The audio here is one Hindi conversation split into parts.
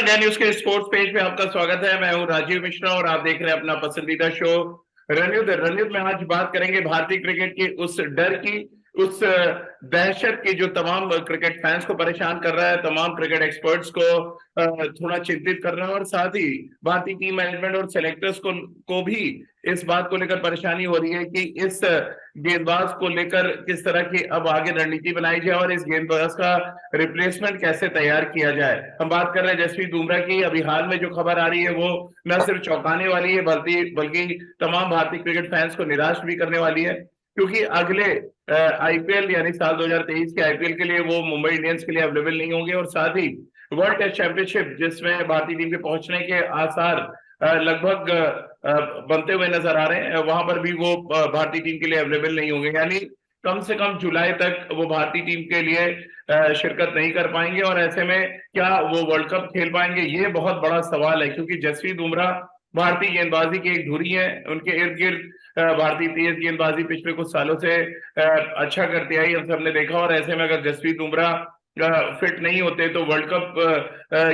इंडिया न्यूज के स्पोर्ट्स पेज पे आपका स्वागत है। मैं हूं राजीव मिश्रा और आप देख रहे हैं अपना पसंदीदा शो रणयुद्ध। रणयुद्ध में आज बात करेंगे भारतीय क्रिकेट की उस डर की, उस दहशत की जो तमाम क्रिकेट फैंस को परेशान कर रहा है, तमाम क्रिकेट एक्सपर्ट्स को थोड़ा चिंतित कर रहा है, और साथ ही भारतीय टीम मैनेजमेंट और सेलेक्टर्स को भी इस बात को लेकर परेशानी हो रही है कि इस गेंदबाज को लेकर किस तरह की अब आगे रणनीति बनाई जाए और इस गेंदबाज का रिप्लेसमेंट कैसे तैयार किया जाए। हम बात कर रहे हैं जसप्रीत बुमराह की। अभी हाल में जो खबर आ रही है वो न सिर्फ चौंकाने वाली है बल्कि तमाम भारतीय क्रिकेट फैंस को निराश भी करने वाली है, क्योंकि अगले आईपीएल यानी साल 2023 के आईपीएल के लिए वो मुंबई इंडियंस के लिए अवेलेबल नहीं होंगे, और साथ ही वर्ल्ड टेस्ट चैंपियनशिप जिसमें भारतीय टीम के पहुंचने के आसार लगभग बनते हुए नजर आ रहे हैं, वहां पर भी वो भारतीय टीम के लिए अवेलेबल नहीं होंगे। यानी कम से कम जुलाई तक वो भारतीय टीम के लिए शिरकत नहीं कर पाएंगे, और ऐसे में क्या वो वर्ल्ड कप खेल पाएंगे, ये बहुत बड़ा सवाल है। क्योंकि जसप्रीत बुमराह भारतीय गेंदबाजी की एक धुरी है, उनके इर्द गिर्द भारतीय तेज गेंदबाजी पिछले कुछ सालों से अच्छा करती आई, हम सबने देखा। और ऐसे में अगर जसप्रीत बुमराह फिट नहीं होते तो वर्ल्ड कप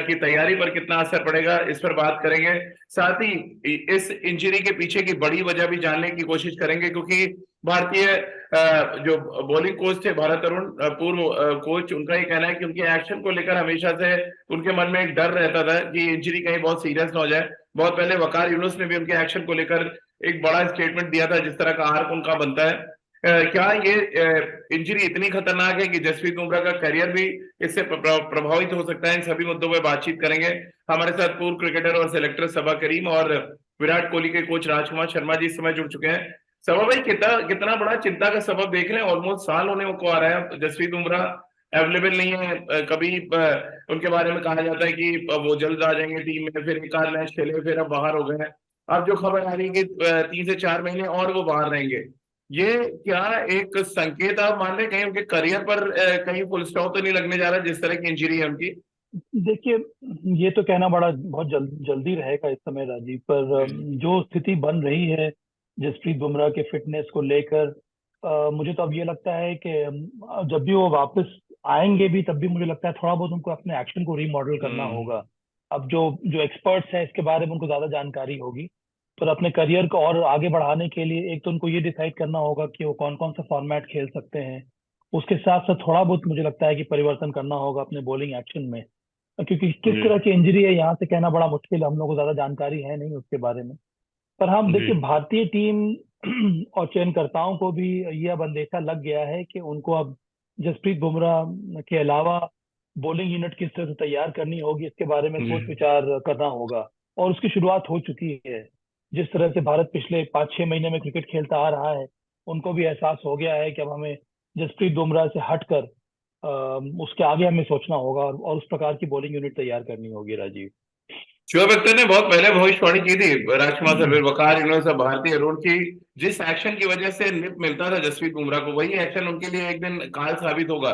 की तैयारी पर कितना असर पड़ेगा, इस पर बात करेंगे। साथ ही इस इंजरी के पीछे की बड़ी वजह भी जानने की कोशिश करेंगे, क्योंकि भारतीय जो बॉलिंग कोच थे भारत अरुण, पूर्व कोच, उनका ये कहना है कि उनके एक्शन को लेकर हमेशा से उनके मन में एक डर रहता था कि इंजरी कहीं बहुत सीरियस ना हो जाए। बहुत पहले वकार यूनुस ने भी उनके एक्शन को लेकर एक बड़ा स्टेटमेंट दिया था, जिस तरह का आर्क उनका बनता है। क्या ये इंजरी इतनी खतरनाक है कि जसप्रीत बुमराह का करियर भी इससे प्रभावित हो सकता है? इन सभी मुद्दों पर बातचीत करेंगे। हमारे साथ पूर्व क्रिकेटर और सेलेक्टर सबा करीम और विराट कोहली के कोच राजकुमार शर्मा जी इस समय जुड़ चुके हैं। सबा भाई, कितना कितना बड़ा चिंता का सबब देख रहे हैं? ऑलमोस्ट साल होने को आ रहा है, जसप्रीत बुमराह अवेलेबल नहीं है। कभी उनके बारे में कहा जाता है कि वो जल्द आ जाएंगे टीम में, फिर एक आध मैच खेले फिर अब बाहर हो गए हैं। अब जो खबर आ रही है कि 3 से 4 महीने और वो बाहर रहेंगे, ये क्या एक संकेत आप मान रहे हैं कहीं उनके करियर पर कहीं फुल स्टॉप तो नहीं लगने जा रहा जिस तरह की इंजरी है उनकी? देखिए, ये तो कहना बड़ा बहुत जल्दी रहेगा इस समय राजीव, पर जो स्थिति बन रही है जसप्रीत बुमराह के फिटनेस को लेकर, मुझे तो अब ये लगता है कि जब भी वो वापस आएंगे भी तब भी मुझे लगता है थोड़ा बहुत उनको अपने एक्शन को रीमॉडल करना हम्म। होगा। अब जो जो एक्सपर्ट्स हैं इसके बारे में उनको ज्यादा जानकारी होगी, पर अपने करियर को और आगे बढ़ाने के लिए एक तो उनको ये डिसाइड करना होगा कि वो कौन कौन सा फॉर्मेट खेल सकते हैं। उसके साथ साथ थोड़ा बहुत मुझे लगता है कि परिवर्तन करना होगा अपने बॉलिंग एक्शन में, क्योंकि किस जी। तरह की इंजरी है यहाँ से कहना बड़ा मुश्किल है, हम लोग को ज्यादा जानकारी है नहीं उसके बारे में। पर हम जी। देखिए, भारतीय टीम और चयनकर्ताओं को भी ये अब अंदेशा लग गया है कि उनको अब जसप्रीत बुमराह के अलावा बॉलिंग यूनिट किस तरह से तैयार करनी होगी, इसके बारे में जी। सोच विचार करना होगा। और उसकी शुरुआत हो चुकी है। जिस तरह से भारत पिछले 5-6 महीने में क्रिकेट खेलता आ रहा है, उनको भी एहसास हो गया है कि अब हमें जसप्रीत बुमराह से हटकर उसके आगे हमें सोचना होगा, और उस प्रकार की बॉलिंग यूनिट तैयार करनी होगी राजीव। शुभ अख्तर ने बहुत पहले भविष्यवाणी की थी राजकुमार सर, फिर वकार, इन्होंने सब भारतीय अरुण की। जिस एक्शन की वजह से निप मिलता था जसप्रीत बुमराह को, वही एक्शन उनके लिए एक दिन काल साबित होगा।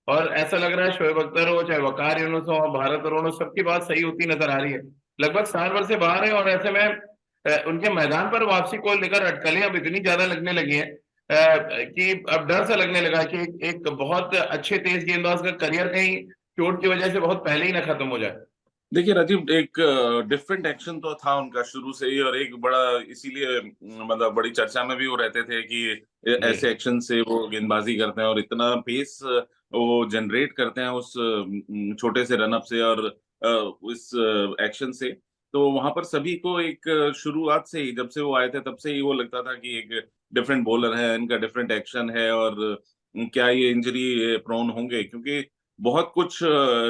और ऐसा लग रहा है शोएब अख्तर हो, चाहे वकार यूनुस हो, भारत अरुण हो, सबकी बात सही होती नजर आ रही है। लगभग साल भर से बाहर है, और ऐसे में उनके मैदान पर वापसी को लेकर अटकलें अब इतनी ज्यादा लगने लगी हैं कि अब डर सा लगने लगा है कि एक बहुत अच्छे तेज गेंदबाज का करियर कहीं चोट की वजह से बहुत पहले ही ना खत्म हो जाए। देखिए राजीव, एक डिफरेंट एक्शन तो था उनका शुरू से ही, और एक बड़ा इसीलिए मतलब बड़ी चर्चा में भी वो रहते थे कि जी। ऐसे एक्शन से वो गेंदबाजी करते हैं और इतना पेस वो जनरेट करते हैं उस छोटे से रनअप से और उस एक्शन से। तो वहां पर सभी को एक शुरुआत से ही, जब से वो आए थे तब से ही वो लगता था कि एक डिफरेंट बॉलर है, इनका डिफरेंट एक्शन है, और क्या ये इंजरी प्रोन होंगे, क्योंकि बहुत कुछ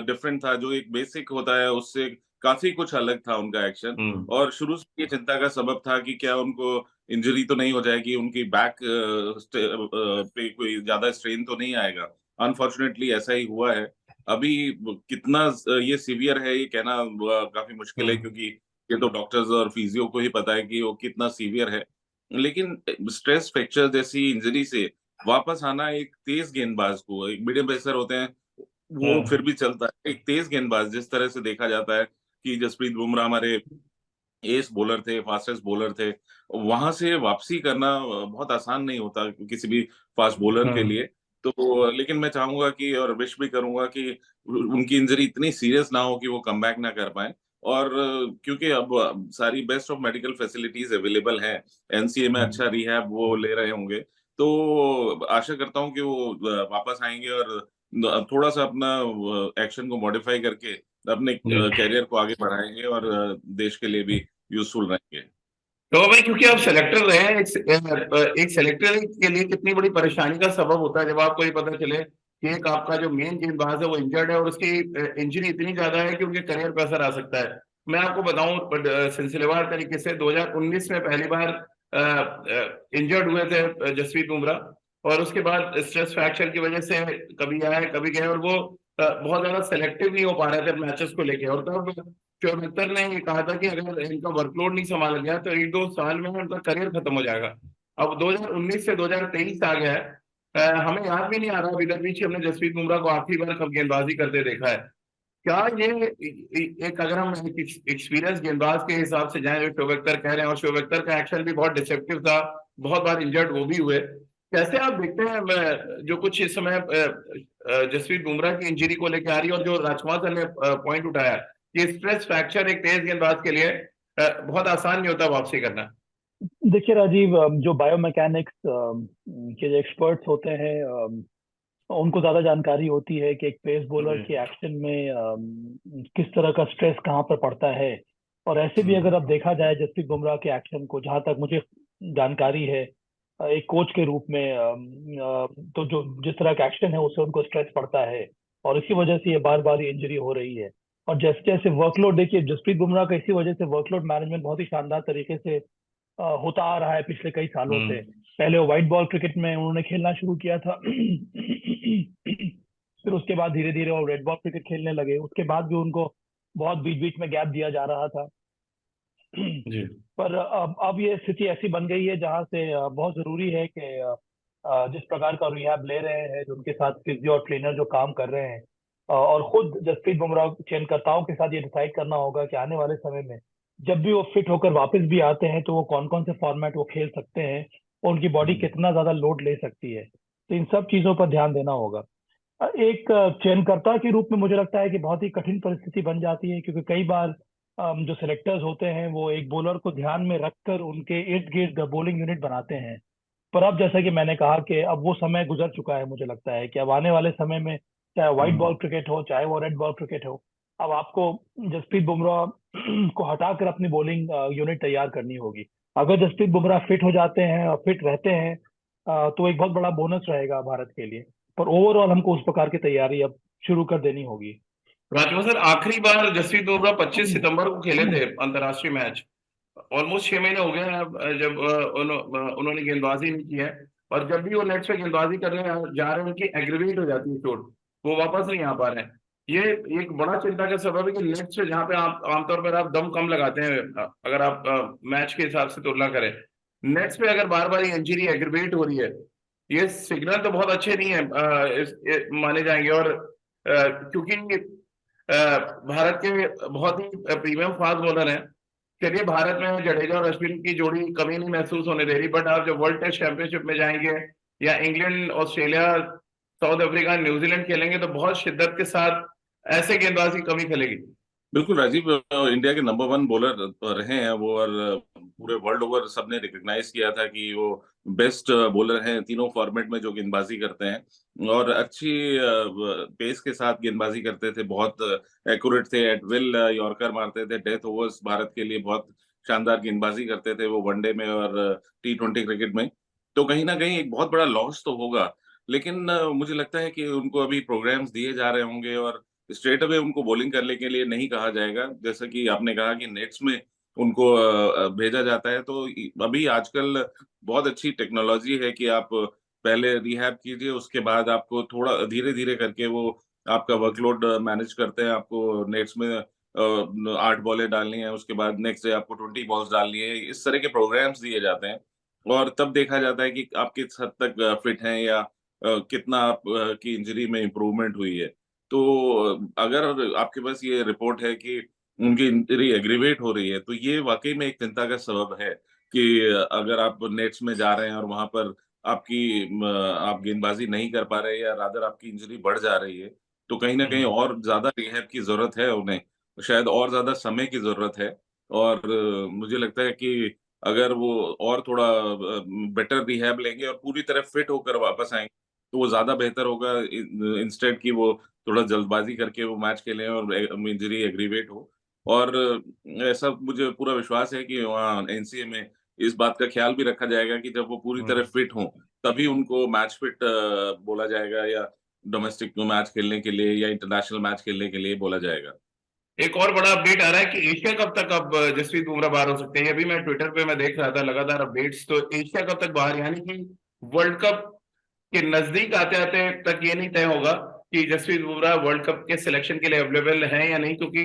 डिफरेंट था। जो एक बेसिक होता है उससे काफी कुछ अलग था उनका एक्शन। हम्म। और शुरू से ये चिंता का सबब था कि क्या उनको इंजरी तो नहीं हो जाएगी, उनकी बैक पे कोई ज्यादा स्ट्रेन तो नहीं आएगा। अनफॉर्चुनेटली ऐसा ही हुआ है। अभी कितना ये सीवियर है ये कहना काफी मुश्किल है, हम्म। क्योंकि ये तो डॉक्टर्स और फिजियो को ही पता है कि वो कितना सीवियर है। लेकिन स्ट्रेस फ्रैक्चर जैसी इंजरी से वापस आना एक तेज गेंदबाज को, एक मीडियम पेसर होते हैं वो हम्म। फिर भी चलता है, एक तेज गेंदबाज जिस तरह से देखा जाता है कि जसप्रीत बुमराह हमारे एस बॉलर थे, फास्टेस्ट बॉलर थे, वहां से वापसी करना बहुत आसान नहीं होता किसी भी फास्ट बॉलर के हम्म। लिए। तो लेकिन मैं चाहूंगा कि और विश भी करूंगा कि उनकी इंजरी इतनी सीरियस ना हो कि वो कम बैक ना कर पाए। और क्योंकि अब सारी best of medical facilities available हैं, एनसीए में अच्छा रिहैब वो ले रहे होंगे, तो आशा करता हूँ कि वो वापस आएंगे और थोड़ा सा अपना एक्शन को मॉडिफाई करके अपने जी। कैरियर को आगे बढ़ाएंगे और देश के लिए भी यूजफुल रहेंगे। तो भाई, क्योंकि आप सेलेक्टर रहे हैं, एक सेलेक्टर के लिए कितनी बड़ी परेशानी का सबब होता है जब आपको ये पता चले कि एक आपका जो मेन गेंदबाज है वो इंजर्ड है और उसकी इंजरी इतनी ज्यादा है कि उनके करियर पर असर आ सकता है। मैं आपको बताऊं, सिलसिलेवार तरीके से 2019 में पहली बार इंजर्ड हुए थे जसप्रीत बुमराह, और उसके बाद स्ट्रेस फ्रैक्चर की वजह से कभी आए कभी गए, और वो बहुत ज्यादा सेलेक्टिव नहीं हो पा रहे थे मैचेस को लेके। और तब शोएब अख्तर ने ये कहा था कि अगर इनका वर्कलोड नहीं संभाला गया तो एक दो साल में उनका करियर खत्म हो जाएगा। अब 2019 से 2023 आ गया है, हमें याद भी नहीं आ रहा अभी तक बीच हमने जसप्रीत बुमराह को आखिरी बार कब गेंदबाजी करते देखा है। क्या ये एक अगर हम एक्सपीरियंस गेंदबाज के हिसाब से जाएं जो शोएब अख्तर कह रहे हैं, और शोएब अख्तर का एक्शन भी बहुत डिसेप्टिव था, बहुत बार इंजर्ड वो भी हुए, कैसे आप देखते हैं जो कुछ इस समय जसप्रीत बुमराह की इंजरी को लेकर आ रही है, और जो राजकुमार सर ने पॉइंट उठाया कि स्ट्रेस फ्रैक्चर एक तेज गेंदबाज के लिए बहुत आसान नहीं होता वापसी करना। देखिए राजीव, जो बायोमैकेनिक्स के जो एक्सपर्ट्स होते हैं, उनको ज्यादा जानकारी होती है कि एक पेस बॉलर के एक्शन में किस तरह का स्ट्रेस कहाँ पर पड़ता है। और ऐसे भी अगर अब देखा जाए जसप्रीत बुमराह के एक्शन को, जहां तक मुझे जानकारी है, एक कोच के रूप में तो जो जिस तरह का एक्शन है उससे उनको स्ट्रेस पड़ता है, और इसी वजह से ये बार बार इंजरी हो रही है। और जैसे जैसे वर्कलोड, देखिए जसप्रीत बुमराह का इसी वजह से वर्कलोड मैनेजमेंट बहुत ही शानदार तरीके से होता आ रहा है पिछले कई सालों से। पहले वो व्हाइट बॉल क्रिकेट में उन्होंने खेलना शुरू किया था, फिर उसके बाद धीरे धीरे वो रेड बॉल क्रिकेट खेलने लगे। उसके बाद भी उनको बहुत बीच बीच में गैप दिया जा रहा था। जी। पर अब ये स्थिति ऐसी बन गई है जहां से बहुत जरूरी है कि जिस प्रकार का रिहैब ले रहे हैं, जो उनके साथ फिजियो और ट्रेनर जो काम कर रहे हैं, और खुद जसप्रीत बुमराह चयनकर्ताओं के साथ ये डिसाइड करना होगा कि आने वाले समय में जब भी वो फिट होकर वापस भी आते हैं तो वो कौन कौन से फॉर्मेट वो खेल सकते हैं, और उनकी बॉडी कितना ज्यादा लोड ले सकती है। तो इन सब चीजों पर ध्यान देना होगा। एक चयनकर्ता के रूप में मुझे लगता है कि बहुत ही कठिन परिस्थिति बन जाती है, क्योंकि कई बार जो सिलेक्टर्स होते हैं वो एक बॉलर को ध्यान में रखकर उनके इर्द गिर्द बॉलिंग यूनिट बनाते हैं। पर अब जैसा कि मैंने कहा कि अब वो समय गुजर चुका है। मुझे लगता है कि अब आने वाले समय में चाहे व्हाइट बॉल क्रिकेट हो चाहे वो रेड बॉल क्रिकेट हो, अब आपको जसप्रीत बुमराह को हटाकर अपनी बॉलिंग यूनिट तैयार करनी होगी। अगर जसप्रीत बुमराह फिट हो जाते हैं और फिट रहते हैं, तो एक बहुत बड़ा बोनस रहेगा भारत के लिए। पर ओवरऑल हमको उस प्रकार की तैयारी अब शुरू कर देनी होगी। राजकुमार सर, आखिरी बार जसप्रीत बुमराह 25 सितंबर को खेले थे अंतर्राष्ट्रीय मैच। ऑलमोस्ट 6 महीने हो गए हैं अब, जब उन्होंने गेंदबाजी नहीं की है। और जब भी वो नेट पे गेंदबाजी करने जा रहे हैं उनकी एग्रीवेट हो जाती है चोट, वो वापस नहीं आ पा रहे हैं। ये एक बड़ा चिंता का सबब है कि नेट पे जहाँ पे आप आमतौर पर आप दम कम लगाते हैं, अगर आप मैच के हिसाब से तुलना करें, नेट्स पे अगर बार बार ये इंजरी एग्रीवेट हो रही है, ये सिग्नल तो बहुत अच्छे नहीं है माने जाएंगे। और क्योंकि भारत के बहुत ही प्रीमियम फास्ट बॉलर हैं। चलिए, भारत में जडेजा और अश्विन की जोड़ी कमी नहीं महसूस होने दे रही, बट आप जब वर्ल्ड टेस्ट चैंपियनशिप में जाएंगे या England Australia south Africa New Zealand खेलेंगे तो बहुत शिद्दत के साथ ऐसे गेंदबाज की कमी खलेगी। बिल्कुल राजीव, इंडिया के नंबर वन बॉलर रहे हैं वो, और पूरे वर्ल्ड ओवर सबने रिकग्नाइज किया था कि वो बेस्ट बॉलर हैं तीनों फॉर्मेट में जो गेंदबाजी करते हैं, और अच्छी पेस के साथ गेंदबाजी करते थे, बहुत एक्यूरेट थे, एट विल यॉर्कर मारते थे, डेथ ओवर्स भारत के लिए बहुत शानदार गेंदबाजी करते थे वो, वनडे में और T20 क्रिकेट में। तो कहीं ना कहीं एक बहुत बड़ा लॉस तो होगा, लेकिन मुझे लगता है कि उनको अभी प्रोग्राम्स दिए जा रहे होंगे और स्ट्रेट अवे उनको बॉलिंग करने के लिए नहीं कहा जाएगा। जैसा कि आपने कहा कि नेट्स में उनको भेजा जाता है, तो अभी आजकल बहुत अच्छी टेक्नोलॉजी है कि आप पहले रिहैब कीजिए, उसके बाद आपको थोड़ा धीरे धीरे करके वो आपका वर्कलोड मैनेज करते हैं। आपको नेट्स में 8 बॉलें डालनी है, उसके बाद नेक्स्ट डे आपको 20 बॉल्स डालनी है, इस तरह के प्रोग्राम्स दिए जाते हैं। और तब देखा जाता है कि आप किस हद तक फिट हैं, या कितना आप की इंजरी में इम्प्रूवमेंट हुई है। तो अगर आपके पास ये रिपोर्ट है कि उनकी इंजरी एग्रीवेट हो रही है, तो ये वाकई में एक चिंता का सबब है कि अगर आप नेट्स में जा रहे हैं और वहां पर आप गेंदबाजी नहीं कर पा रहे या रादर आपकी इंजरी बढ़ जा रही है, तो कहीं ना कहीं और ज्यादा रिहैब की जरूरत है उन्हें, शायद और ज्यादा समय की जरूरत है। और मुझे लगता है कि अगर वो और थोड़ा बेटर रिहैब लेंगे और पूरी तरह फिट होकर वापस आएंगे, तो वो ज्यादा बेहतर होगा, इंस्टेड कि वो थोड़ा जल्दबाजी करके वो मैच खेलें और इंजरी एग्रीवेट हो। और ऐसा मुझे पूरा विश्वास है कि वहाँ एनसीए में इस बात का ख्याल भी रखा जाएगा कि जब वो पूरी तरह फिट हों, तभी उनको मैच फिट बोला जाएगा, या डोमेस्टिक मैच खेलने के लिए या इंटरनेशनल मैच खेलने के लिए बोला जाएगा। एक और बड़ा अपडेट आ रहा है कि एशिया कप तक अब जसप्रीत बुमराह बाहर हो सकते हैं। अभी मैं ट्विटर पे मैं देख रहा था लगातार अपडेट्स, तो एशिया कप तक बाहर, यानी कि वर्ल्ड कप के नजदीक आते आते तक ये नहीं तय होगा कि जसप्रीत बुमराह वर्ल्ड कप के सिलेक्शन के लिए अवेलेबल हैं या नहीं, क्योंकि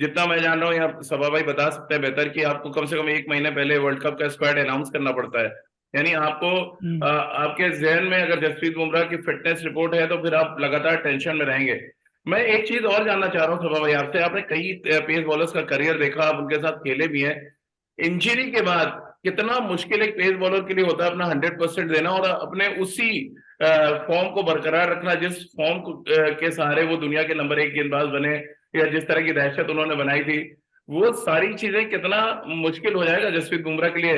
जितना मैं जान रहा हूँ, या सभा भाई बता सकते हैं बेहतर, कि आपको कम से कम एक महीने पहले वर्ल्ड कप का स्क्वाड अनाउंस करना पड़ता है। यानी आपको आपके जहन में अगर जसप्रीत बुमराह की फिटनेस रिपोर्ट है तो फिर आप लगातार टेंशन में रहेंगे। मैं एक चीज और जानना चाह रहा हूँ सभा भाई आपसे, आपने कई पेस बॉलर्स का करियर देखा, आप उनके साथ खेले भी हैं। इंजरी के बाद कितना मुश्किल एक पेस बॉलर के लिए होता है अपना 100% देना और अपने उसी फॉर्म को बरकरार रखना जिस फॉर्म के सहारे वो दुनिया के नंबर 1 गेंदबाज बने, या जिस तरह की दहशत उन्होंने बनाई थी, वो सारी चीजें कितना मुश्किल हो जाएगा जसप्रीत बुमराह के लिए।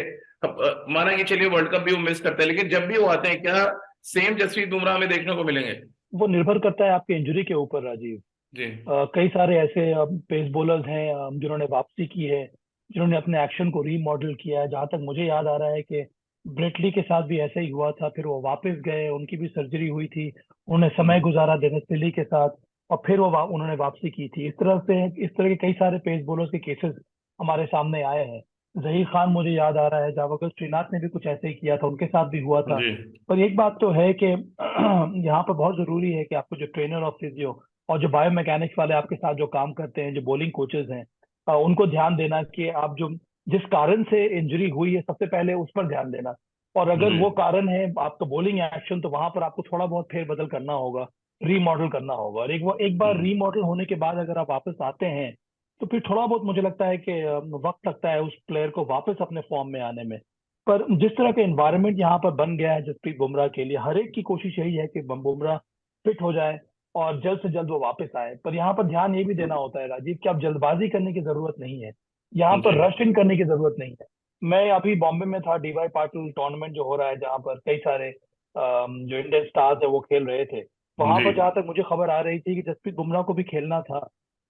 माना कि चलिए वर्ल्ड कप भी वो मिस करते हैं, लेकिन जब भी वो आते हैं, क्या सेम जसप्रीत बुमराह हमें देखने को मिलेंगे? वो निर्भर करता है आपके इंजरी के ऊपर राजीव। जी। कई सारे ऐसे पेस बॉलर्स हैं जिन्होंने वापसी की है, जिन्होंने अपने एक्शन को रीमॉडल किया है। जहां तक मुझे याद आ रहा है कि ब्रेटली के साथ भी ऐसा ही हुआ था, फिर वो वापस गए, उनकी भी सर्जरी हुई थी, उन्होंने समय गुजारा डेनिस लिली के साथ, और फिर उन्होंने वापसी की थी। इस तरह के कई सारे पेस बॉलर्स के केसेस हमारे सामने आए हैं। जहीर खान मुझे याद आ रहा है, जावगल श्रीनाथ ने भी कुछ ऐसे ही किया था, उनके साथ भी हुआ था। जी। पर एक बात तो है कि यहाँ पर बहुत जरूरी है कि आपको जो ट्रेनर और फिजियो और जो बायोमैकेनिक्स वाले आपके साथ जो काम करते हैं, जो बॉलिंग कोचेज हैं, उनको ध्यान देना कि आप जो जिस कारण से इंजरी हुई है, सबसे पहले उस पर ध्यान देना। और अगर जी। वो कारण है आपका बॉलिंग एक्शन, तो वहां पर आपको थोड़ा बहुत फेरबदल करना होगा, रीमॉडल करना होगा। और एक बार रीमॉडल होने के बाद अगर आप वापस आते हैं, तो फिर थोड़ा बहुत मुझे लगता है कि वक्त लगता है उस प्लेयर को वापस अपने फॉर्म में आने में। पर जिस तरह का एनवायरनमेंट यहाँ पर बन गया है जसप्रीत बुमराह के लिए, हर एक की कोशिश यही है कि बुमराह फिट हो जाए और जल्द से जल्द वो वापस आए। पर यहाँ पर ध्यान ये भी देना होता है राजीव कि अब जल्दबाजी करने की जरूरत नहीं है, यहाँ जी। पर रश इन करने की जरूरत नहीं है। मैं अभी बॉम्बे में था, डीवाई पाटिल टूर्नामेंट जो हो रहा है, जहाँ पर कई सारे जो इंडियन स्टार्स है वो खेल रहे थे। वहां जी। पर जहाँ तक मुझे खबर आ रही थी कि जसप्रीत बुमराह को भी खेलना था,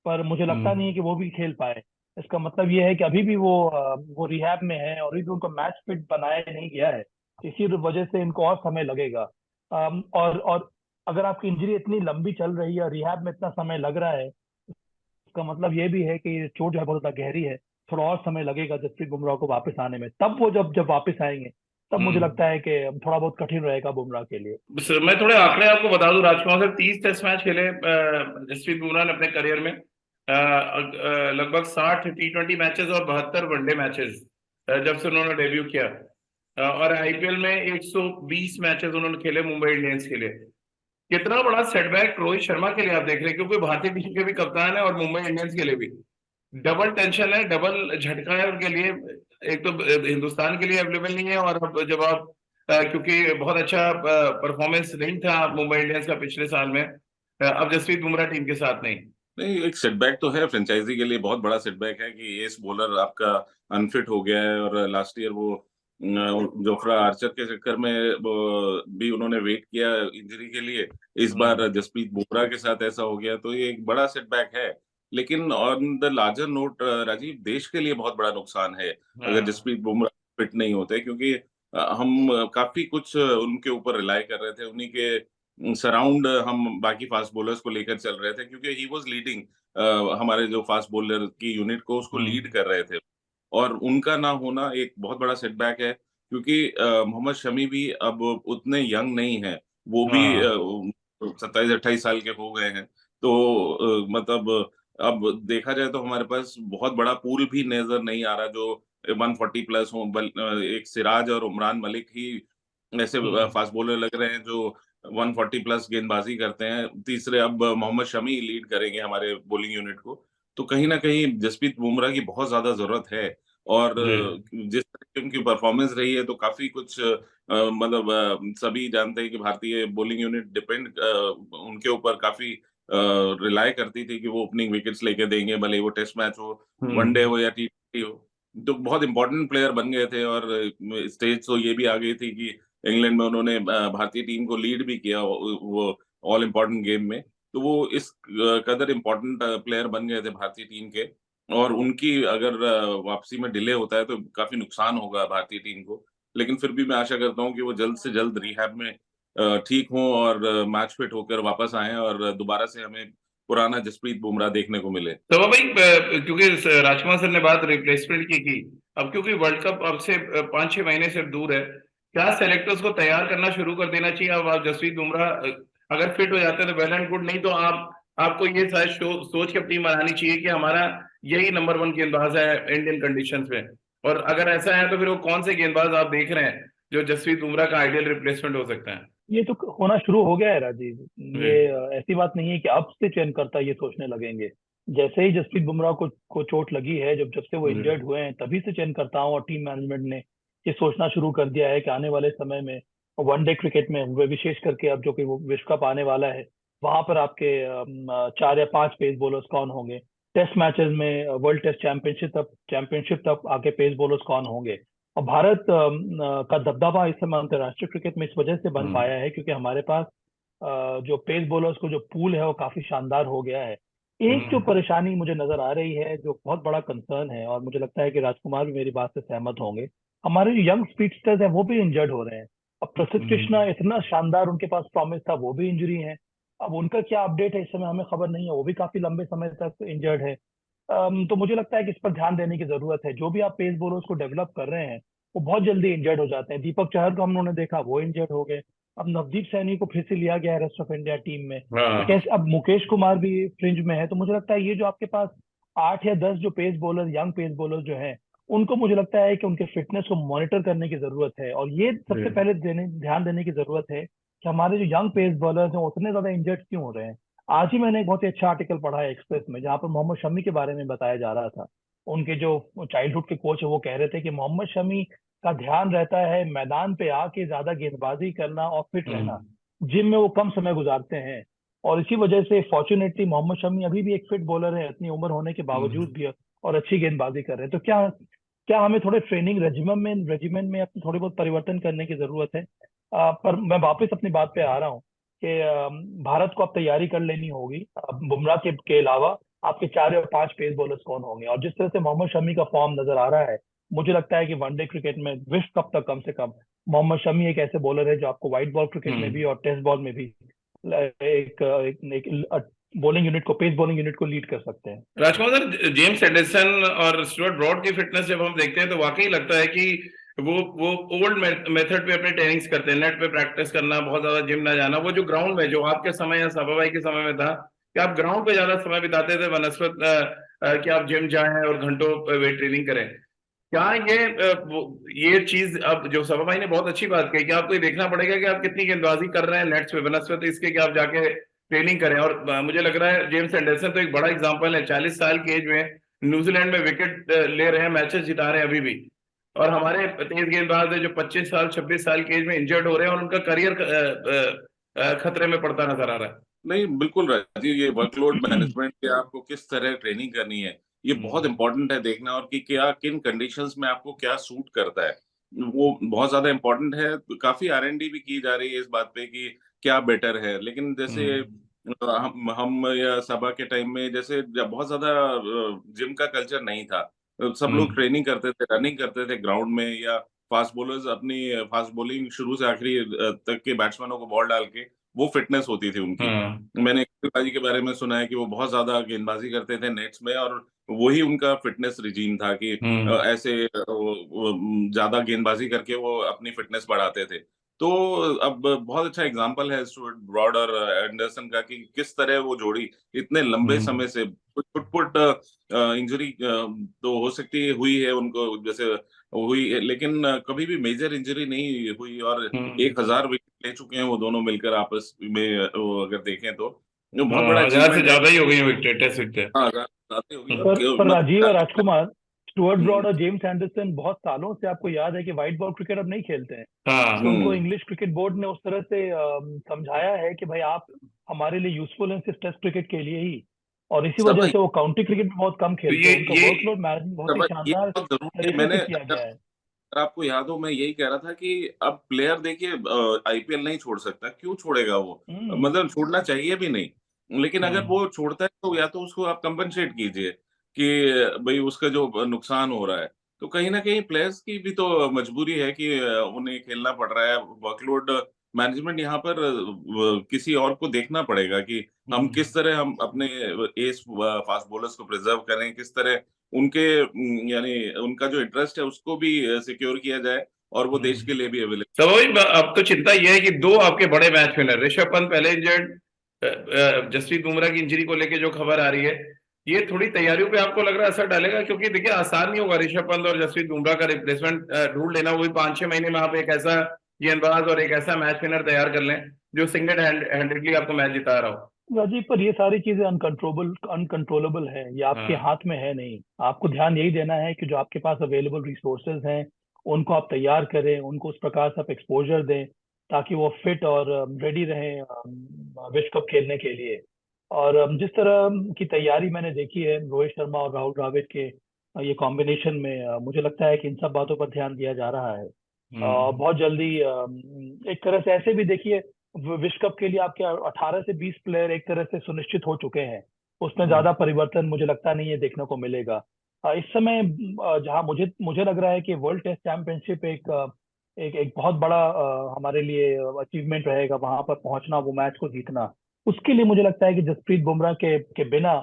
पर मुझे लगता नहीं है कि वो भी खेल पाए। इसका मतलब ये है कि अभी भी वो रिहैब में है और अभी भी उनको मैच फिट बनाया नहीं गया है। इसी वजह से इनको और समय लगेगा। और अगर आपकी इंजरी इतनी लंबी चल रही है और रिहैब में इतना समय लग रहा है, इसका मतलब ये भी है कि ये चोट जो है बहुत ज्यादा गहरी है। थोड़ा और समय लगेगा जसप्रीत बुमराह को वापस आने में। तब वो जब जब वापस आएंगे, तब मुझे हम्म। लगता है कि थोड़ा बहुत कठिन रहेगा बुमराह के लिए। सर, मैं थोड़े आंकड़े आपको बता दूं, राजकुमार सर, 30 टेस्ट मैच खेले जसप्रीत बुमराह ने अपने करियर में। लगभग 60 T20 मैचेस और 72 वनडे मैचेस जब से उन्होंने डेब्यू किया। और आईपीएल में 120 मैचेस उन्होंने खेले मुंबई इंडियंस के लिए। कितना बड़ा सेटबैक रोहित शर्मा के लिए आप देख रहे हैं, क्योंकि भारतीय टीम के भी कप्तान है और मुंबई इंडियंस के लिए भी डबल टेंशन है, डबल झटका है उनके लिए। एक तो हिंदुस्तान के लिए अवेलेबल नहीं है, और अब जब आप क्योंकि बहुत अच्छा परफॉर्मेंस नहीं था मुंबई इंडियंस का पिछले साल में, अब जसप्रीत बुमराह टीम के साथ नहीं। नहीं, एक सेटबैक तो है, फ्रेंचाइजी के लिए बहुत बड़ा सेटबैक है कि एस बॉलर आपका अनफिट हो गया है। और लास्ट ईयर वो जोफ्रा आर्चर के चक्कर में भी उन्होंने वेट किया इंजरी के लिए। इस बार जसप्रीत बुमराह के साथ ऐसा हो गया, तो ये एक बड़ा सेटबैक है। लेकिन on the larger note Rajeev, देश के लिए बहुत बड़ा नुकसान है अगर हाँ। जसप्रीत बुमराह फिट नहीं होते, क्योंकि हम काफी कुछ उनके ऊपर रिलाई कर रहे थे, उन्हीं के सराउंड हम बाकी फास्ट बॉलर्स को लेकर चल रहे थे, क्योंकि ही वाज लीडिंग हमारे जो फास्ट बॉलर की यूनिट को, उसको लीड कर रहे थे। और उनका ना होना एक बहुत बड़ा सेटबैक है, क्योंकि मोहम्मद शमी भी अब उतने यंग नहीं है, वो भी हाँ। 27-28 साल के हो गए हैं। तो मतलब अब देखा जाए तो हमारे पास बहुत बड़ा पूल भी नजर नहीं आ रहा जो 140 प्लस हो। एक सिराज और उमरान मलिक ही ऐसे फास्ट बॉलर लग रहे हैं जो 140 प्लस गेंदबाजी करते हैं। तीसरे अब मोहम्मद शमी लीड करेंगे हमारे बॉलिंग यूनिट को। तो कहीं ना कहीं जसप्रीत बुमराह की बहुत ज्यादा जरूरत है और जी जिस तरह की उनकी परफॉर्मेंस रही है तो काफी कुछ मतलब सभी जानते हैं कि भारतीय बॉलिंग यूनिट डिपेंड उनके ऊपर काफी रिलाय करती थी कि वो ओपनिंग विकेट्स लेके देंगे, भले वो टेस्ट मैच हो, वनडे हो या टी20 हो। तो बहुत इंपॉर्टेंट प्लेयर बन गए थे और स्टेज तो ये भी आ गई थी कि इंग्लैंड में उन्होंने भारतीय टीम को लीड भी किया वो ऑल इम्पोर्टेंट गेम में। तो वो इस कदर इम्पोर्टेंट प्लेयर बन गए थे भारतीय टीम के, और उनकी अगर वापसी में डिले होता है तो काफी नुकसान होगा भारतीय टीम को। लेकिन फिर भी मैं आशा करता हूँ कि वो जल्द से जल्द रिहैब में ठीक हों और मैच फिट होकर वापस आएं और दोबारा से हमें पुराना जसप्रीत बुमराह देखने को मिले। तो भाई क्योंकि राजकुमार सर ने बात रिप्लेसमेंट की, अब क्योंकि वर्ल्ड कप अब से 5-6 महीने से दूर है, क्या सेलेक्टर्स को तैयार करना शुरू कर देना चाहिए? अब आप जसप्रीत बुमराह अगर फिट हो जाते हैं तो वेल एंड गुड, नहीं तो आपको ये शायद सोच के टीम बनानी चाहिए कि हमारा यही नंबर 1 गेंदबाज है इंडियन कंडीशंस में। और अगर ऐसा है तो फिर वो कौन से गेंदबाज आप देख रहे हैं जो जसप्रीत बुमराह का आइडियल रिप्लेसमेंट हो सकता है? ये तो होना शुरू हो गया है राजीव। जी ये ऐसी बात नहीं है कि अब से चयनकर्ता ये सोचने लगेंगे। जैसे ही जसप्रीत बुमराह को चोट लगी है, जब जब से वो जी इंजर्ड हुए हैं, तभी से चयनकर्ताओं और टीम मैनेजमेंट ने ये सोचना शुरू कर दिया है कि आने वाले समय में वनडे क्रिकेट में, वो विशेष करके अब जो कि वो विश्व कप आने वाला है, वहां पर आपके 4 या 5 पेस बॉलर्स कौन होंगे। टेस्ट मैचेस में, वर्ल्ड टेस्ट चैंपियनशिप तक आके पेस बॉलर्स कौन होंगे। और भारत का दबदबा इस समय अंतर्राष्ट्रीय क्रिकेट में इस वजह से बन पाया है क्योंकि हमारे पास जो पेस बॉलर्स को जो पूल है वो काफी शानदार हो गया है। एक जो परेशानी मुझे नजर आ रही है, जो बहुत बड़ा कंसर्न है, और मुझे लगता है कि राजकुमार भी मेरी बात से सहमत होंगे, हमारे जो यंग स्पीडस्टर्स हैं वो भी इंजर्ड हो रहे हैं। अब प्रसिद्ध कृष्णा, इतना शानदार उनके पास प्रॉमिस था, वो भी इंजरी है। अब उनका क्या अपडेट है इस समय हमें खबर नहीं है, वो भी काफी लंबे समय तक इंजर्ड है। तो मुझे लगता है कि इस पर ध्यान देने की जरूरत है। जो भी आप पेस बॉलर्स को डेवलप कर रहे हैं वो बहुत जल्दी इंजर्ड हो जाते हैं। दीपक चहर को हम लोगों ने देखा, वो इंजर्ड हो गए। अब नवदीप सैनी को फिर से लिया गया है रेस्ट ऑफ इंडिया टीम में। हाँ कैसे, अब मुकेश कुमार भी फ्रिंज में है। तो मुझे लगता है ये जो आपके पास 8 या 10 जो pace bowler, young pace bowler जो हैं, उनको मुझे लगता है कि उनके फिटनेस को मॉनिटर करने की जरूरत है। और ये सबसे जी पहले ध्यान देने की जरूरत है कि हमारे जो यंग पेस बॉलर्स हैं वो उतने ज्यादा इंजर्ड क्यों हो रहे हैं। आज ही मैंने एक बहुत ही अच्छा आर्टिकल पढ़ा है एक्सप्रेस में, जहाँ पर मोहम्मद शमी के बारे में बताया जा रहा था। उनके जो चाइल्डहुड के कोच है वो कह रहे थे कि मोहम्मद शमी का ध्यान रहता है मैदान पे आके ज्यादा गेंदबाजी करना और फिट रहना। जिम में वो कम समय गुजारते हैं, और इसी वजह से फॉर्चुनेटली मोहम्मद शमी अभी भी एक फिट बॉलर है, इतनी उम्र होने के बावजूद भी, और अच्छी गेंदबाजी कर रहे हैं। तो क्या क्या हमें थोड़े ट्रेनिंग रेजिमेंट में अपने थोड़ी बहुत परिवर्तन करने की जरूरत है। पर मैं वापस अपनी बात पे आ रहा हूँ कि भारत को अब तैयारी कर लेनी होगी। अब बुमराह के अलावा आपके 4 या 5 पेस बॉलर्स कौन होंगे। और जिस तरह से मोहम्मद शमी का फॉर्म नजर आ रहा है, मुझे लगता है कि वनडे क्रिकेट में विश्व कप तक कम से कम मोहम्मद शमी एक ऐसे बॉलर है जो आपको व्हाइट बॉल क्रिकेट में भी और टेस्ट बॉल में भी एक बॉलिंग यूनिट को, पेस बॉलिंग यूनिट को लीड कर सकते हैं। राजकुमार सर, जेम्स एंडरसन और स्टुअर्ट ब्रॉड की फिटनेस जब हम देखते हैं तो वाकई लगता है कि वो ओल्ड मेथड पे अपने ट्रेनिंग्स करते हैं, नेट पे प्रैक्टिस करना, बहुत ज्यादा जिम ना जाना। वो जो ग्राउंड में, जो आपके समय या सभा भाई के समय में था कि आप ग्राउंड पे ज्यादा समय बिताते थे बनस्पत कि आप जिम जाएं और घंटों वेट ट्रेनिंग करें। क्या ये चीज, अब जो सभा भाई ने बहुत अच्छी बात कही कि आपको ये देखना पड़ेगा कि आप कितनी गेंदबाजी कर रहे हैं नेट्स पे, बनस्पत इसके कि आप जाके ट्रेनिंग करें। और मुझे लग रहा है जेम्स एंडरसन तो एक बड़ा एग्जांपल है, 40 साल की एज में न्यूजीलैंड में विकेट ले रहे हैं, मैचेस जिता रहे हैं अभी भी। और हमारे तेज गेंदबाज है जो 25 साल 26 साल की एज में इंजर्ड हो रहे हैं और उनका करियर खतरे में पड़ता नजर आ रहा है। नहीं, बिल्कुल राजीव, ये वर्कलोड मैनेजमेंट के आपको किस तरह ट्रेनिंग करनी है, ये बहुत इंपॉर्टेंट है देखना, और कि क्या किन कंडीशंस में आपको क्या सूट करता है, वो बहुत ज्यादा इंपॉर्टेंट है। काफी R&D भी की जा रही है इस बात पे कि क्या बेटर है। लेकिन जैसे हम या सभा के टाइम में जैसे जब बहुत ज्यादा जिम का कल्चर नहीं था, सब लोग ट्रेनिंग करते थे, रनिंग करते थे ग्राउंड में, या फास्ट बॉलर्स अपनी फास्ट बॉलिंग शुरू से आखिरी तक के बैट्समैनों को बॉल डाल के वो फिटनेस होती थी उनकी। मैंने इकबाल जी के बारे में सुना है कि वो बहुत ज्यादा गेंदबाजी करते थे नेट्स में, और वही उनका फिटनेस रिजीम था कि ऐसे ज्यादा गेंदबाजी करके वो अपनी फिटनेस बढ़ाते थे। तो अब बहुत अच्छा एग्जांपल है स्टुअर्ट ब्रॉड और एंडरसन का कि किस तरह वो जोड़ी इतने लंबे समय से पुट इंजरी तो हो सकती हुई है उनको, जैसे हुई है, लेकिन कभी भी मेजर इंजरी नहीं हुई, और 1000 विकेट ले चुके हैं वो दोनों मिलकर आपस में, अगर देखें तो बहुत बड़ा 1000 से अचीवमेंट है। ज्यादा ही हो गई है विकेट, टेस्ट विकेट। हाँ, 1000 होगी, पर और राजीव और राजकुमार, स्टुअर्ट ब्रॉड और जेम्स एंडरसन बहुत सालों से, आपको याद है कि व्हाइट बॉल क्रिकेट अब नहीं खेलते हैं। हाँ तो उनको हम्म। इंग्लिश क्रिकेट बोर्ड ने उस तरह से समझाया है कि भाई आप हमारे लिए यूजफुल हैं सिर्फ टेस्ट क्रिकेट के लिए ही, और इसी सब वजह से वो काउंटी क्रिकेट में बहुत कम तो खेलते हैं। उनका ये वर्कलोड मैनेजमेंट बहुत ही सब ये शानदार बहुत जरूरी है। तरीके मैंने से किया अगर गया है। अगर आपको याद हो, मैं यही कह रहा था कि अब प्लेयर देखिए आईपीएल नहीं छोड़ सकता, क्यों छोड़ेगा वो? हम्म। मतलब छोड़ना चाहिए भी नहीं, लेकिन अगर हम्म वो छोड़ता है तो या तो उसको आप कंपनसेट कीजिए कि भाई उसका जो नुकसान हो रहा है। तो कहीं ना कहीं प्लेयर्स की भी तो मजबूरी है कि उन्हें खेलना पड़ रहा है। वर्कलोड मैनेजमेंट यहाँ पर किसी और को देखना पड़ेगा कि हम हम्म किस तरह हम अपने एस फास्ट बॉलर्स को प्रिजर्व करें, किस तरह उनके यानी उनका जो इंटरेस्ट है उसको भी सिक्योर किया जाए और वो देश हम्म। के लिए भी अवेलेबल। तो वही अब तो चिंता यह है कि दो आपके बड़े मैच विनर, ऋषभ पंत पहले इंजर्ड, जसप्रीत बुमराह की इंजरी को लेके जो खबर आ रही है, ये थोड़ी तैयारियों पे आपको लग रहा है असर डालेगा? क्योंकि देखिए आसान नहीं होगा ऋषभ पंत और जसप्रीत बुमराह का रिप्लेसमेंट ढूंढ लेना। वही 5-6 महीने में आप एक ऐसा गेंदबाज और एक ऐसा मैच विनर तैयार कर लें जो सिंगल हैंडेडली आपको मैच जिता रहा हो। राजीव, पर ये सारी चीजें अनकंट्रोलेबल है, ये आपके हाँ। हाथ में है नहीं। आपको ध्यान यही देना है कि जो आपके पास अवेलेबल रिसोर्सेज हैं उनको आप तैयार करें, उनको उस प्रकार से आप एक्सपोजर दें ताकि वो फिट और रेडी रहें विश्व कप खेलने के लिए। और जिस तरह की तैयारी मैंने देखी है रोहित शर्मा और राहुल द्रविड़ के ये कॉम्बिनेशन में, मुझे लगता है कि इन सब बातों पर ध्यान दिया जा रहा है। हम्म बहुत जल्दी एक तरह से ऐसे भी देखिए, विश्व कप के लिए आपके 18 से 20 प्लेयर एक तरह से सुनिश्चित हो चुके हैं। उसमें हम्म ज्यादा परिवर्तन मुझे लगता नहीं है देखने को मिलेगा। इस समय जहां मुझे मुझे लग रहा है कि वर्ल्ड टेस्ट चैंपियनशिप एक बहुत बड़ा हमारे लिए अचीवमेंट रहेगा, वहां पर पहुंचना, वो मैच को जीतना। उसके लिए मुझे लगता है कि जसप्रीत बुमराह के बिना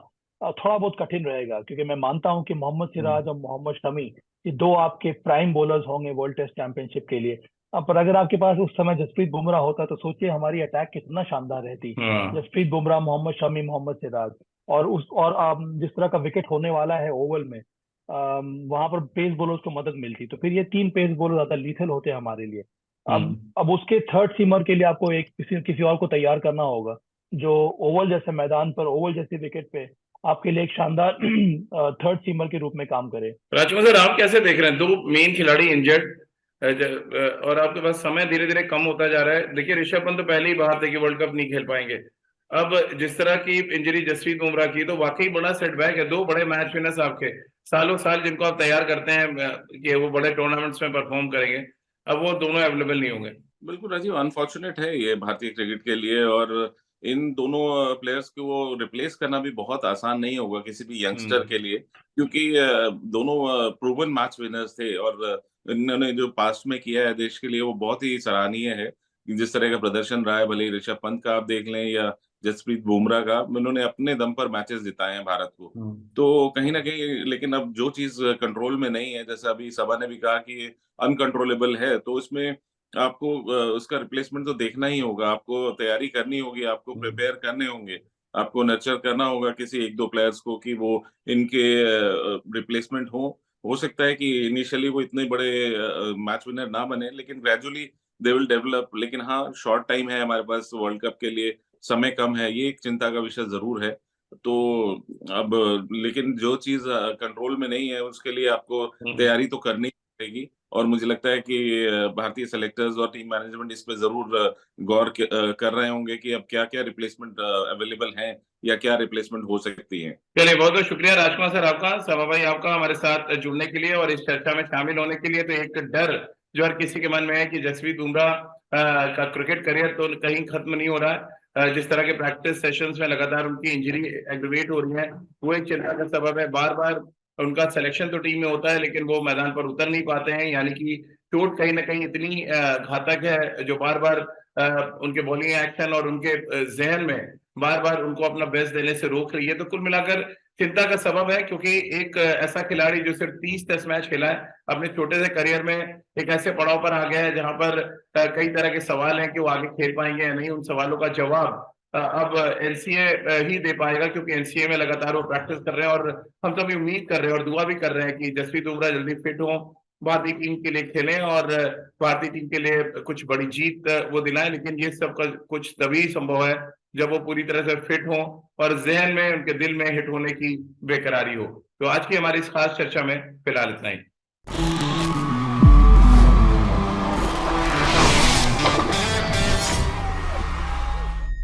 थोड़ा बहुत कठिन रहेगा, क्योंकि मैं मानता हूं कि मोहम्मद सिराज और मोहम्मद शमी, ये दो आपके प्राइम बॉलर्स होंगे वर्ल्ड टेस्ट चैंपियनशिप के लिए। पर अगर आपके पास उस समय जसप्रीत बुमराह होता तो सोचिए हमारी अटैक कितना शानदार रहती। हाँ। जसप्रीत बुमराह, मोहम्मद शमी, मोहम्मद सिराज, और जिस तरह का विकेट होने वाला है ओवल में, वहां पर पेस बॉलर्स को मदद मिलती, तो फिर ये तीन पेस बॉलर ज्यादा लीथल होते हमारे लिए। अब हम्म अब उसके थर्ड सीमर के लिए आपको एक किसी किसी और को तैयार करना होगा जो ओवल जैसे मैदान पर, ओवल जैसे विकेट पे आपके लिए एक शानदार थर्ड सीमर के रूप में काम करे। राजकुमार सर, आप कैसे देख रहे हैं? दो मेन खिलाड़ी इंजर्ड और आपके पास समय धीरे धीरे कम होता जा रहा है। देखिए ऋषभ पंत तो पहले ही बाहर थे कि वर्ल्ड कप नहीं खेल पाएंगे। अब जिस तरह की इंजरी जसप्रीत बुमराह की, तो वाकई बड़ा सेटबैक है। दो बड़े मैच विनर्स आपके, सालों साल जिनको आप तैयार करते हैं कि वो बड़े टूर्नामेंट्स में परफॉर्म करेंगे, अब वो दोनों अवेलेबल नहीं होंगे। बिल्कुल राजीव, अनफॉर्चुनेट है ये भारतीय क्रिकेट के लिए। और इन दोनों प्लेयर्स को वो रिप्लेस करना भी बहुत आसान नहीं होगा किसी भी यंगस्टर हम्म के लिए, क्योंकि दोनों प्रूवन मैच विनर्स थे और इन्होंने जो पास्ट में किया है देश के लिए वो बहुत ही सराहनीय है। जिस तरह का प्रदर्शन रहा है, भले ही ऋषभ पंत का आप देख लें या जसप्रीत बुमराह का, उन्होंने अपने दम पर मैचेस जिताए हैं भारत को। हम्म तो कहीं ना कहीं, लेकिन अब जो चीज कंट्रोल में नहीं है, जैसे अभी सभा ने भी कहा कि अनकंट्रोलेबल है, तो इसमें आपको उसका रिप्लेसमेंट तो देखना ही होगा। आपको तैयारी करनी होगी, आपको हम्म प्रिपेयर करने होंगे, आपको नर्चर करना होगा किसी एक दो प्लेयर्स को कि वो इनके रिप्लेसमेंट हो सकता है कि इनिशियली वो इतने बड़े मैच विनर ना बने, लेकिन ग्रेजुअली दे विल डेवलप। लेकिन हाँ, शॉर्ट टाइम है हमारे पास वर्ल्ड कप के लिए, समय कम है, ये एक चिंता का विषय जरूर है। तो अब लेकिन जो चीज कंट्रोल में नहीं है उसके लिए आपको हम्म। तैयारी तो करनी पड़ेगी। और मुझे लगता है कि भारतीय सेलेक्टर्स और टीम मैनेजमेंट इस पे जरूर गौर कर रहे होंगे कि अब क्या क्या रिप्लेसमेंट अवेलेबल हैं या क्या रिप्लेसमेंट हो सकती हैं। चलिए, बहुत बहुत शुक्रिया राजकुमार सर आपका, सभा भाई आपका, हमारे साथ जुड़ने के लिए और इस चर्चा में शामिल होने के लिए। तो एक डर जो हर किसी के मन में है कि जसप्रीत बुमराह का क्रिकेट करियर तो कहीं खत्म नहीं हो रहा है। जिस तरह के प्रैक्टिस सेशंस में लगातार उनकी इंजरी एग्रीवेट हो रही है, वो एक चिंता का सबब है। बार बार उनका सिलेक्शन तो टीम में होता है लेकिन वो मैदान पर उतर नहीं पाते हैं, यानी कि चोट कहीं ना कहीं इतनी घातक है जो बार बार उनके बॉलिंग एक्शन और उनके जहन में बार बार उनको अपना बेस्ट देने से रोक रही है। तो कुल मिलाकर चिंता का सबब है, क्योंकि एक ऐसा खिलाड़ी जो सिर्फ 30 टेस्ट मैच खेला है अपने छोटे से करियर में, एक ऐसे पड़ाव पर आ गया है जहां पर कई तरह के सवाल हैं कि वो आगे खेल पाएंगे या नहीं। उन सवालों का जवाब अब एनसीए ही दे पाएगा, क्योंकि एनसीए में लगातार वो प्रैक्टिस कर रहे हैं और हम सभी उम्मीद कर रहे हैं और दुआ भी कर रहे हैं कि जसप्रीत बुमराह जल्दी फिट हो, भारतीय टीम के लिए खेलें और भारतीय टीम के लिए कुछ बड़ी जीत वो दिलाएं। लेकिन ये सब का कुछ तभी संभव है जब वो पूरी तरह से फिट हो और जहन में, उनके दिल में हिट होने की बेकरारी हो। तो आज की हमारी इस खास चर्चा में फिलहाल इतना ही।